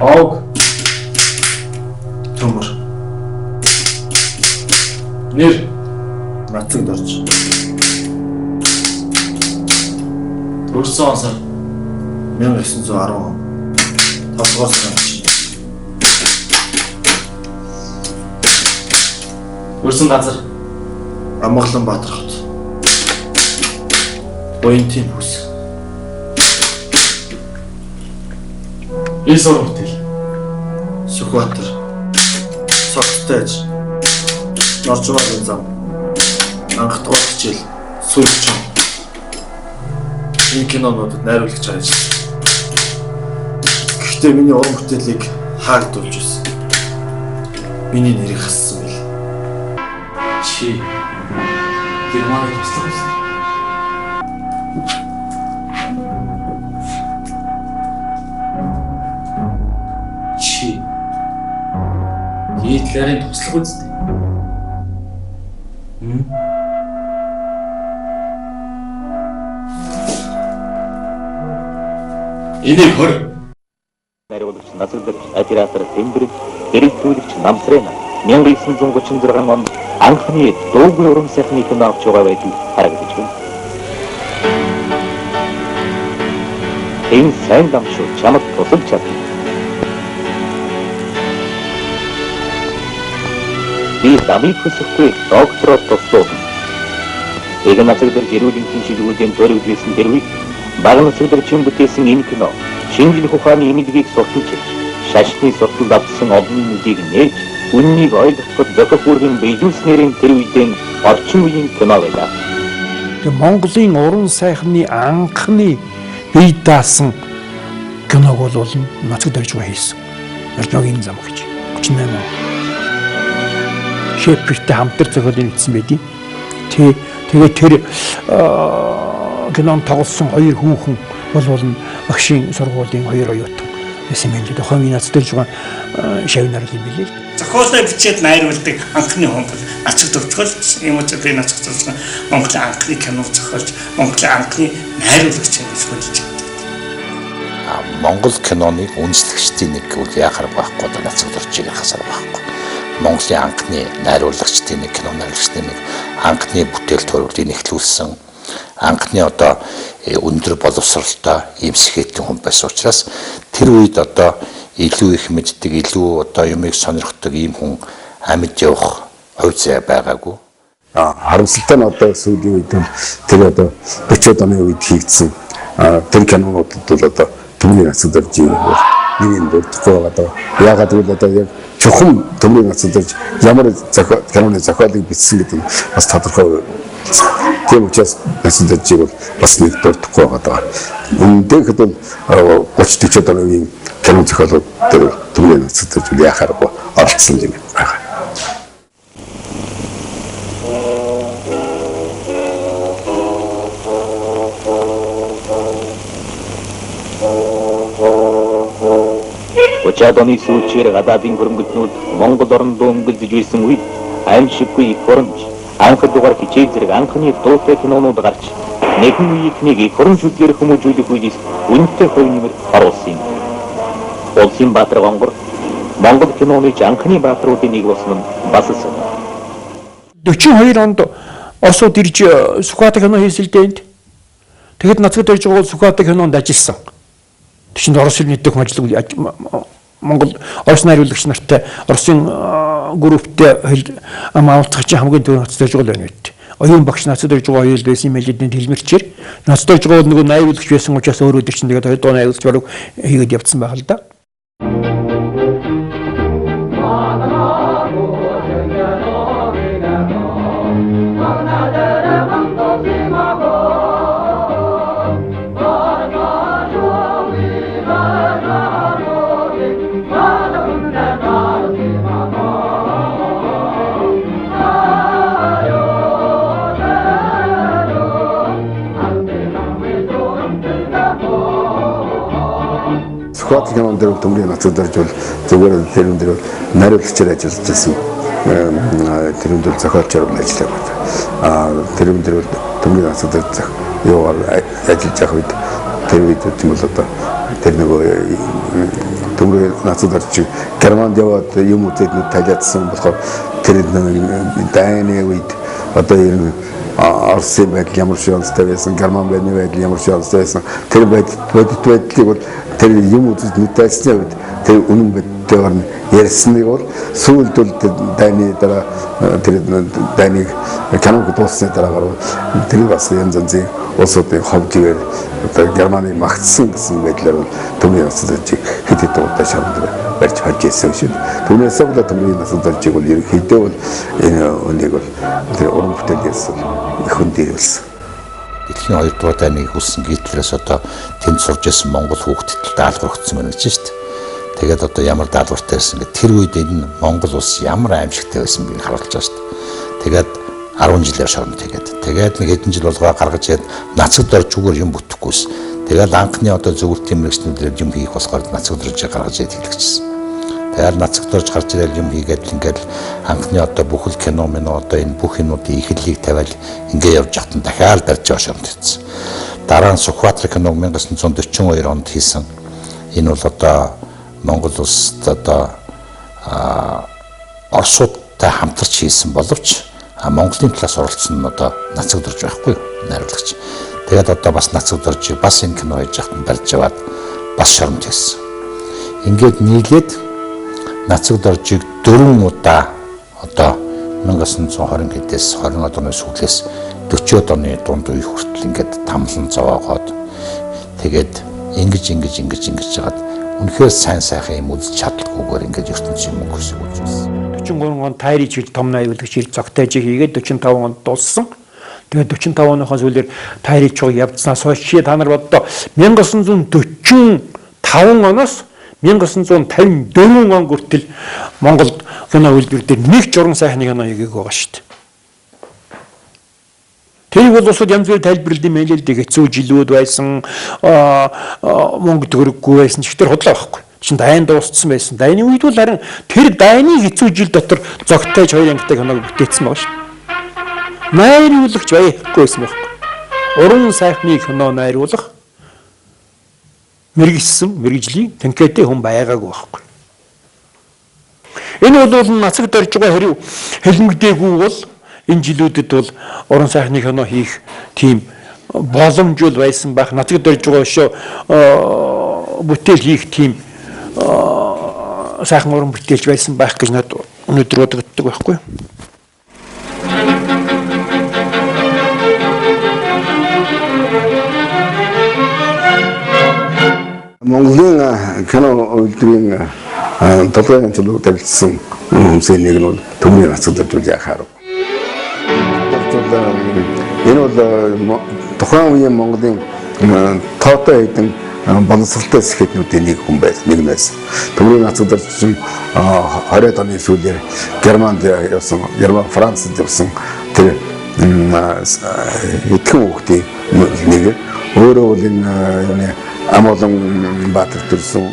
Ог. Төмөр. Нэр. Нацаг дорж. Төрсөн сар 1910 он. 5 дугаар сар. Төрсөн газар Амгаланбаатар хот. Буянтын бүс. Эсор хотел. Сүхбаатар. Согтойж. Норжмарын зам. Анх дугаар хичээл Сүлжин. Энэ кинонуудад найруулагч ажилласан. Гэхдээ миний уран бүтээлийг хаагдуулж байсан. Миний нэрийг хассан бил. Чи Германы туслах байсан. Чи Гитлерийн туслах үстэй. Энийг хор. Найруулагч Назарбек оператор Тэмбэрэг, дэргэдүүлэгч Намсрена 1936 онд анхны дуугүй уран сайхны кино авч байгаа байдгийг харагдаж байна. Энэ сайн дамшуу чамд тусалж чадна. Би дамыг хүсэхгүй доктороо туслав. Эгэ Назарбек гэрүүлийн шилгүүдийн төрөвлөсөн дэрвийг баг насрал чин бүтээсэн энэ кино шинжлэх ухааны эмгэлгийг сурталчилж, шашны сурталд авсан олон зүйлийг нээж, үннийг ойлгоход зохих үүргийн биелүүлснээрийн тэр үеийн орчин үеийн кино байлаа. Монголын уран сайхны анхны бие даасан киног бол Нацаг дөржгөө хийсэн. Оржогийн зам гэж 38 он. Шефертэй хамтар зохиолын бичсэн байдیں۔ Тэгээд тэр кинон тоглосон хоёр хүүхэн бол багшийн сургуулийн хоёр оюутан байсан юм л хойны Нацаг дөржгөө шавнаар л юм билээ. Зохиолоо бичээд найруулдаг анхны хүн бол Нацаг дөржгөө юм уу би Нацаг дөржгөө Монголын анхны кино зохиолж Монголын анхны найруулагч гэж хэлж байна. Монгол киноны үндэслэгчдийн нэг үл яхаар байхгүй да Нацаг дөржгийг хасаар байхгүй. Монголын анхны найруулагчдын нэг кино найруулагчдын нэг анхны бүтээл төрөлийг эхлүүлсэн анхны одоо өндөр боловсролтой эмсэхэтэн хүн байсан учраас тэр үед одоо илүү их мэддэг, илүү одоо юмыг сонирхдаг ийм хүн амьд явах хувь зай байгаагүй. Харамсалтай нь одоо сүүлийн үед тэр одоо 40-од оны үед хийгдсэн тэр кинонуудад бол одоо Төмрийн Нацаг дөржийн нэг бүрдэхгүй байгаа. Яагаад гэвэл одоо яг чухам Төмрийн Нацаг дөрж ямар киноны зохиолыг бичсэн гэдэг нь бас тодорхой. Тийм учраас Нацаг дөржийг бол бас нэг бүрдэхгүй байгаа. Үндэ хэд бол 30-40-од оны кино зохиолууд тэр Төмрийн Нацаг дөрж яхааргүй оролцсон юм байна. Учаадоны сүүлчээр гадаадын хөрөнгөтнүүд Монгол оронд өнгөлдөж байсан үед аимшиггүй их оронж анх дугаар хичээл зэрэг анхны дуутай кинонууд гарч нэгэн үеийнхнийг их орон шүлгээр хүмүүжүүлэх үед үнэтэй хувь нэмэр оруулсан юм. Улсын Баатар гонгор Монгол киноны анхны баатруудын нэг болсон нь бас л. 42 онд Оросууд ирж Сүхбаатар кино хийсэн л дээ. Тэгэд Нацаг дөржгөө Сүхбаатар кинонд ажилласан. Тэнд Орос хэл мэддэг хүн ажиллаг Монгол Орос найруулагч нартай Оросын групптэй амаалцах чинь хамгийн түрүү Нацаг дөржгөө л байна үед. Оюун багш Нацаг дөржгөө оюул байсан мэлэдийн хэлмэрчээр Нацаг дөржгөө нөгөө найруулагч байсан учраас өөрөө дээр чинь тэгээд доо найруулагч баруун хийгээд явцсан байх л да. Сүхбаатар кинонд Төмрийн Нацаг дөрж бол зүгээр тэрэн дээр найруулагчаар ажиллаж байсан. Тэрэн дээр зохиолчоор ажиллаж байна. Тэрэн дээр Төмрийн Нацаг дөрж юугаар ажиллаж явах үед тэр үед тийм бол одоо тэр нөгөө төмрийн нацад орж Германд яваад юм үзээд нүд талиадсан болохоор тэр дайны үед одоо ер Орсын байдал ямар шанстай байсан, Герман байдны байдал ямар шанстай байсан. Тэр бодит байдлыг бол тэр юм үзэж нүд тайлсны үед тэр үнэн бодтойгоор нь ярьсныг бол сүүлд бол дайны дараа тэр дайныг канонг дуусны дараагаар тэр бас янз янзын улсуудын ховжигээр одоо Германы магтсан гэсэн байдлаар бол төмрийн насад оржийг хэд хэд удаа шавнад барьж харж ирсэн шүү. Түүнээс бол төмрийн насад оржийг бол ерөнхийдөө бол энэ үнийг бол тэр уран бүтээлээс их хүндээ болсон. Дэлхийн 2 дугаар дайныг хүссэн Гитлерээс одоо тэнд сурж ирсэн Монгол хүүхдэд даалгавар өгсөн байна гэж шүү дээ. Тэгээд одоо ямар даалгавартай байсан гэдэг тэр үед энэ Монгол улс ямар аимшигтай байсан бийг харуулж байгаа шүү дээ. Тэгээд 10 жилээр шоронд тэгээд нэг хэдэн жил болгоо гаргаж яд нацагд орж зүгээр юм бүтэхгүйс. Тэгээд анхны одоо зөвлөлтийн мэрэгчнүүдээр юм хийх болохоор нацагд орж гаргаж яд хэлчихсэн. Тэгээд нацагд орж гарч ирэл юм хийгээд ингээд анхны одоо бүхэл кино минь одоо энэ бүх юмнуудын ихлийг тавиал ингээд явж хатан дахиад барьж байгаа шоронд хийсэн. Дараа нь Сүхбаатар киног 1942 онд хийсэн. Энэ бол одоо Монгол улсад одоо Оросуудтай хамтарч хийсэн боловч Монголын талаас оролцсон нь одоо нацагд орж байхгүй найруулагч. Тэгээд одоо бас нацагд орж бас энэ кино хийж хатан барьж аваад бас шоронд хийсэн. Ингээд нийлээд нацагд оржийг 4 удаа одоо 1920 хэдээс 20 оны сүүлээс 40 оны дунд үе хүртэл ингээд тамлан зовоогоод тэгээд ингэж жагаад үнэхээр сайн сайхан юм үзэж чадлаггүйгээр ингээд ертөнцийн мөнгө өсөж үзсэн. 43 онд тайрич хэл том найруулагч хэл зогтойж хийгээд 45 онд дууссан. Тэгээд 45 оноос үлээр тайрич чог явцснаас хойш та нар боддоо 1945 оноос 1954 он хүртэл Монголд кино үйлдвэр дээр нэг журам сайхны кино хийгээг байгаа шүү дээ. Тэр бол усуд янз бүрийн тайлбарлалын мэйлэлдэг хэцүү жилүүд байсан, мөнгө төгрөггүй байсан ч тэр худлаа байхгүй. Чин дайн дууссан байсан. Дайны үед бол харин тэр дайны хэцүү жил дотор зогтойж 2 ангитай киног бүтээсэн байгаа шүү. Найруулагч байхгүй байсан байхгүй. Уран сайхны кино найруулах мэрэгжлийн танкетэй хүн байгаагүй байхгүй. Энэ бол нацагд орж байгаа хэрэг хэлмэгдээгүй бол энэ жилүүдэд бол уран сайхны кино хийх тийм боломж бол байсан байх. Нацагд орж байгаа шүү бүтээл хийх тийм сайхан уран бүтээлч байсан байх гэж надад өнөөдөр бодогддог байхгүй. Монголын кино үйлдвэрийн толгойн төлөв тавьсан хүмүүсийн нэг нь бол төмрийн нацагд орж яхаар. Энэ бол тухайн үеийн Монголын тоотой хэдэн боловсралтай сэхэтнүүдийн нэг хүн байсан, нэг нь байсан. Төмрийн нацагд орж 20-аад оны сүүлээр Германд явсан, Францад явсан тэр эдхэн хүүхдийн нэг өөрөө бол энэ Амолон Баатар төрсөн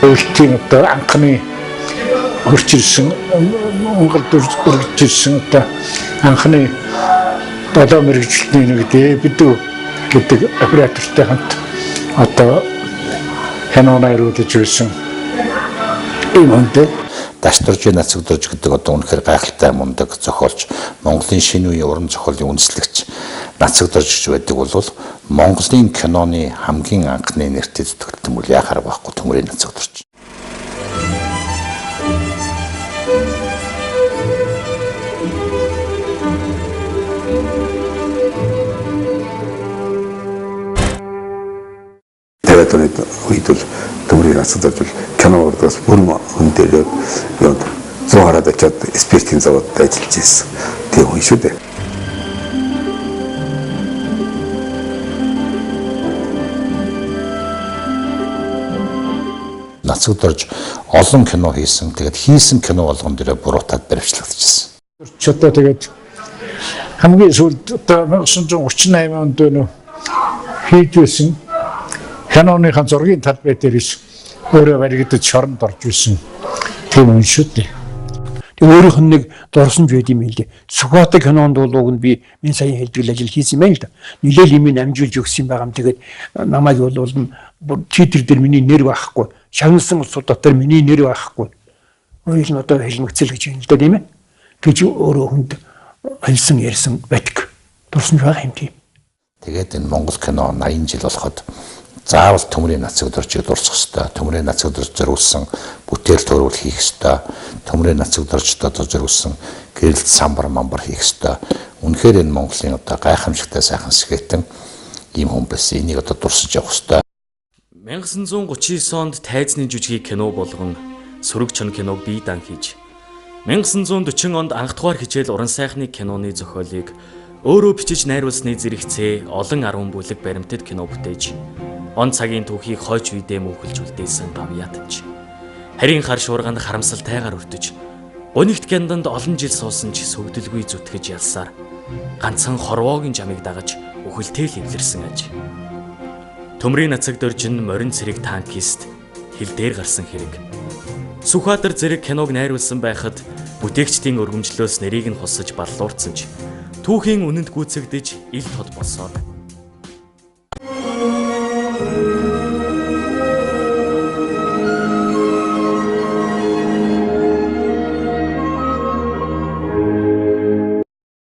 өөртөө одоо анхны хурц ирсэн Монголд хурц ирсэн одоо анхны долоо мэрэгчлэлний нэг дэбдүү гэдэг оператортай хамт одоо кино найруулж байсан юм үнтэй Дашторж нацагд орж гэдэг одоо үнэхээр гайхалтай мундаг зохиолч Монголын шинэ үеийн уран зохиолын үндэслэгч нацагд орж гэж байдаг бол Монголын киноны хамгийн анхны нэртэй зүтгэлтэн бол яхаар байхгүй төмрийн нацагд орж. Тэгээд үед бол төмрийн нацагд орж кино урдаас бүрэн хүндээ яваад 100 хараад очиад спиртийн заводд ажиллаж байсан. Тийм хүн шүү дээ. Нацагд орж олон кино хийсэн. Тэгээд хийсэн кино болгон дээрээ буруутаад баримтлагдчихсан. ч одоо тэгээд хамгийн сүүлд одоо 1938 онд нөө хийж байсан киноныхаа зургийн талбай дээрээс өөрөө баригдаж шоронд орж исэн тийм юм шүү дээ. Тэг өөрийнх нь нэг дурсамж байд юм хэлээ. Сүхбаатар кинонд бол уг нь би энэ саяхан хэлдэг ажил хийсэн юм байна л да. Нилээл юм амжуулж өгсөн байгаа юм. Тэгээд намайг бол читер дээр миний нэр байхгүй. шагналсан улсууд дотор миний нэр байхгүй. Өөр нь одоо хэлмэгцэл гэж юм л да тийм ээ. Гэж өөрөө хүнд хэлсэн ярьсан байдаг. Дурсамж байгаа юм тийм. Тэгээд энэ Монгол кино 80 жил болоход заавал төмрийн нацаг дөржийг дурсах ёстой. Төмрийн нацаг дөрж зориулсан бүтээл төрөл хийх ёстой. Төмрийн нацаг дөрждод зориулсан гэрэлт самбар мамбар хийх ёстой. Үнэхээр энэ Монголын одоо гайхамшигтай сайхан сэхэтэн ийм хүн байсан. Энийг одоо дурсаж явах ёстой. 1939 онд тайзны жүжигийг кино болгон Сүрэг чон киног бие дан хийж 1940 онд анх дугаар хичээл уран сайхны киноны зохиолыг өөрөө бичиж найруулсны зэрэгцээ олон 10 бүлэг баримтат кино бүтээж он цагийн түүхийг хойч үедээ мөнхөлж үлдээсэн Гавьяатч. Харийн хар шуурганд харамсалтайгаар өртөж гунигт гянданд олон жил суусан ч сөгдөлгүй зүтгэж ялсаар ганцхан хорвоогийн жамыг дагаж үхэлтэйл эвлэрсэн аж. Төмрийн нацаг дөржин морин цэрэг танкист хил дээр гарсан хэрэг. Сүхбаатар зэрэг киног найруулсан байхад бүтээгчдийн өргөмжлөөс нэрийг нь хусаж баллуурсан ч түүхийн үнэнд гүйцэгдэж ил тод болсоор